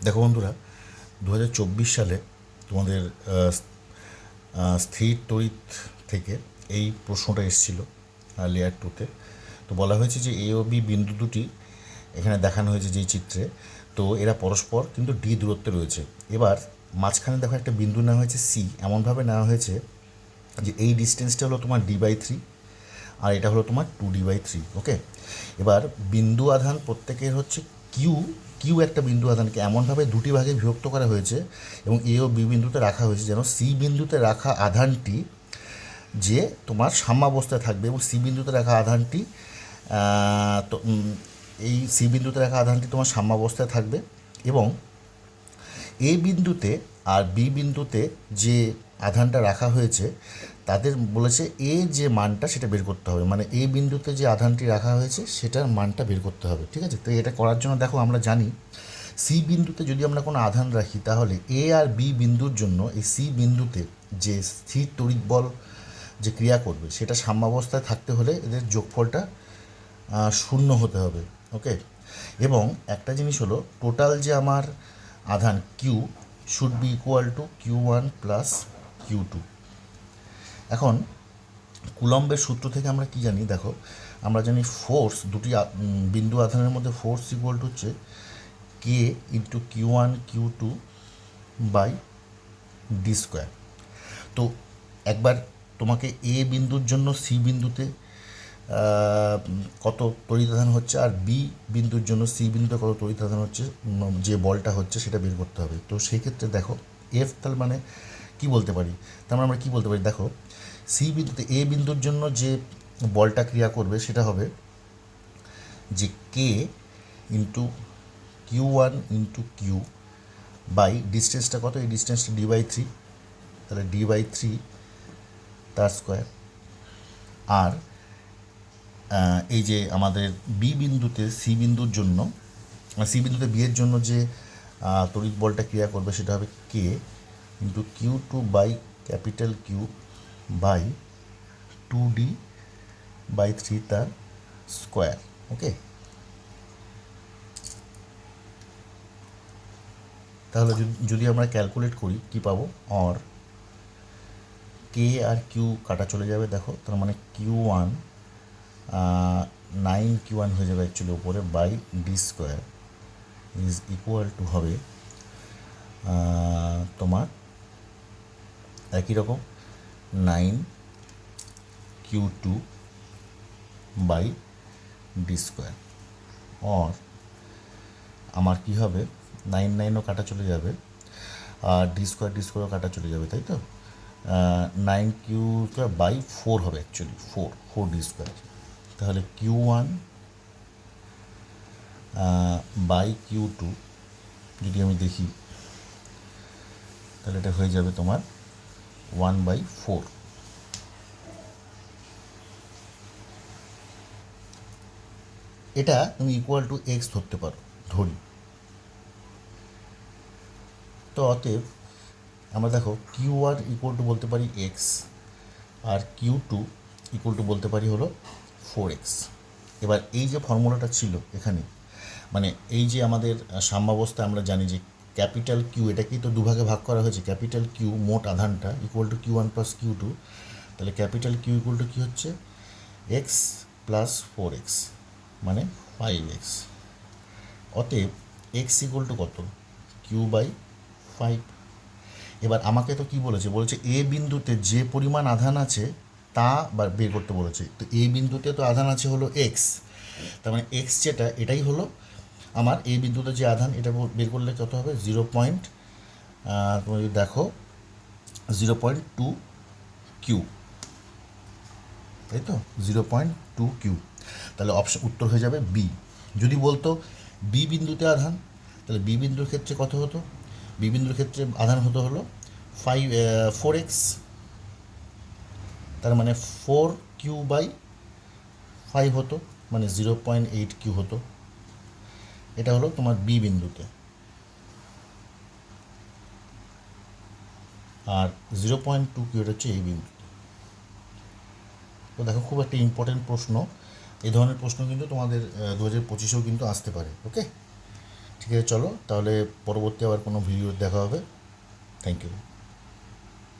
দেখো বন্ধুরা, 2024 সালে তোমাদের স্থির তড়িৎ থেকে এই প্রশ্নটা এসেছিল লেয়ার টুতে। তো বলা হয়েছে যে এ ও বি বিন্দু দুটি এখানে দেখানো হয়েছে যেই চিত্রে, তো এরা পরস্পর কিন্তু ডি দূরত্বে রয়েছে। এবার মাঝখানে দেখো একটা বিন্দু নেওয়া হয়েছে সি, এমনভাবে নেওয়া হয়েছে যে এই ডিস্টেন্সটা হলো তোমার D/3 আর এটা হলো তোমার 2D/3। ওকে, এবার বিন্দু আধান প্রত্যেকের হচ্ছে কিউ। কিউ একটা বিন্দু আধানকে এমনভাবে দুটি ভাগে বিভক্ত করা হয়েছে এবং এ ও বি বিন্দুতে রাখা হয়েছে যেন সি বিন্দুতে রাখা আধানটি যে তোমার সাম্যাবস্থায় থাকবে এবং সি বিন্দুতে রাখা আধানটি তো এই সি বিন্দুতে রাখা আধানটি তোমার সাম্যাবস্থায় থাকবে এবং এ বিন্দুতে আর বি বিন্দুতে যে আধানটা রাখা হয়েছে তাদের বলেছে এ যে মানটা সেটা বের করতে হবে, মানে এ বিন্দুতে যে আধানটি রাখা হয়েছে সেটার মানটা বের করতে হবে। ঠিক আছে, তো এটা করার জন্য দেখো আমরা জানি সি বিন্দুতে যদি আমরা কোনো আধান রাখি তাহলে এ আর বি বিন্দুর জন্য এই সি বিন্দুতে যে স্থির তড়িৎ বল যে ক্রিয়া করবে সেটা সাম্যাবস্থায় থাকতে হলে এদের যোগফলটা শূন্য হতে হবে। ওকে, এবং একটা জিনিস হলো টোটাল যে আমার আধান Q should be equal to Q1 plus Q2। এখন কুলম্বের সূত্র থেকে আমরা কি জানি, দেখো আমরা জানি ফোর্স দুটি বিন্দু আধানের মধ্যে ফোর্স ইকুয়াল টু হচ্ছে K into Q1 Q2 by D square. তো একবার তোমাকে এ বিন্দুর জন্য সি বিন্দুতে কত তড়িৎ হচ্ছে আর বি বিন্দুর জন্য সি বিন্দুতে কত তড়িৎ হচ্ছে, যে বলটা হচ্ছে সেটা বের করতে হবে। তো সেই ক্ষেত্রে দেখো এফ তার মানে কি বলতে পারি, তার মানে আমরা কী বলতে পারি, দেখো সি বিন্দুতে এ বিন্দুর জন্য যে বলটা ক্রিয়া করবে সেটা হবে যে K into Q1 into Q by ডিস্টেন্সটা কত, এই ডিস্টেন্সটা D/3, তাহলে D/3 তার স্কোয়ার। আর এই যে আমাদের বি বিন্দুতে সি বিন্দুর জন্য সি বিন্দুতে বি এর জন্য যে তড়িৎ বলটা ক্রিয়া করবে সেটা হবে K into Q2 by capital Q by 2D/3 তার স্কোয়ার। ওকে, তাহলে যদি আমরা ক্যালকুলেট করি কী পাবো, অর কে আর কিউ কাটা চলে যাবে, দেখো তার মানে Q1 9Q1 হয়ে যাবে অ্যাকচুয়ালি উপরে by D square is equal to হবে তোমার একই রকম 9Q2 by D square. Or আমার কী হবে, 9 কাটা চলে যাবে আর ডি স্কোয়ারও কাটা চলে যাবে, তাই তো 9Q² বাই 4 হবে অ্যাকচুয়ালি, 4D স্কোয়ার। তাহলে Q1 বাই Q2 যদি আমি দেখি তাহলে এটা হয়ে যাবে তোমার 1/4। এটা তুমি ইকুয়াল টু এক্স ধরতে পারো, ধরি। তো অতএব আমরা দেখো Q1 ইকুয়াল টু বলতে পারি x R Q2 equal to বলতে পারি হলো 4x। এবার এই যে ফর্মুলাটা ছিল এখানে, মানে এই যে আমাদের সাম্যাবস্থা আমরা জানি যে ক্যাপিটাল কিউ এটাকেই তো দুভাগে ভাগ করা হয়েছে, ক্যাপিটাল কিউ মোট আধানটা equal to Q1 plus Q2, তাহলে ক্যাপিটাল কিউ ইকুয়াল টু কী হচ্ছে এক্স প্লাস 4x মানে 5x। অতএব এক্স ইকুয়াল টু কত, Q/5। এবার আমাকে তো কী বলেছে, বলেছে এ বিন্দুতে যে পরিমাণ আধান আছে তা বের করতে বলেছে। তো এ বিন্দুতে তো আধান আছে হলো এক্স, তার মানে এক্স যেটা এটাই হলো আমার এ বিন্দুতে যে আধান, এটা বের করলে কত হবে 0. তুমি যদি দেখো 0.2Q, তাই তো 0.2Q। তাহলে উত্তর হয়ে যাবে বি। যদি বলতো বি বিন্দুতে আধান, তাহলে বি বিন্দুর ক্ষেত্রে কত হতো, বি বিন্দুর ক্ষেত্রে আধান হলো 4x, তার মানে 4Q/5 হতো, মানে 0.8Q হতো। এটা হলো তোমার বি বিন্দুতে। আর 0.2Q এটা হচ্ছে এই বিন্দুতে। তো দেখো খুব একটা ইম্পর্টেন্ট প্রশ্ন, এই ধরনের প্রশ্ন কিন্তু তোমাদের 2025-এও কিন্তু আসতে পারে। ওকে। ঠিক আছে, চলো তাহলে পরবর্তী আবার কোনো ভিডিও দেখা হবে। Thank you.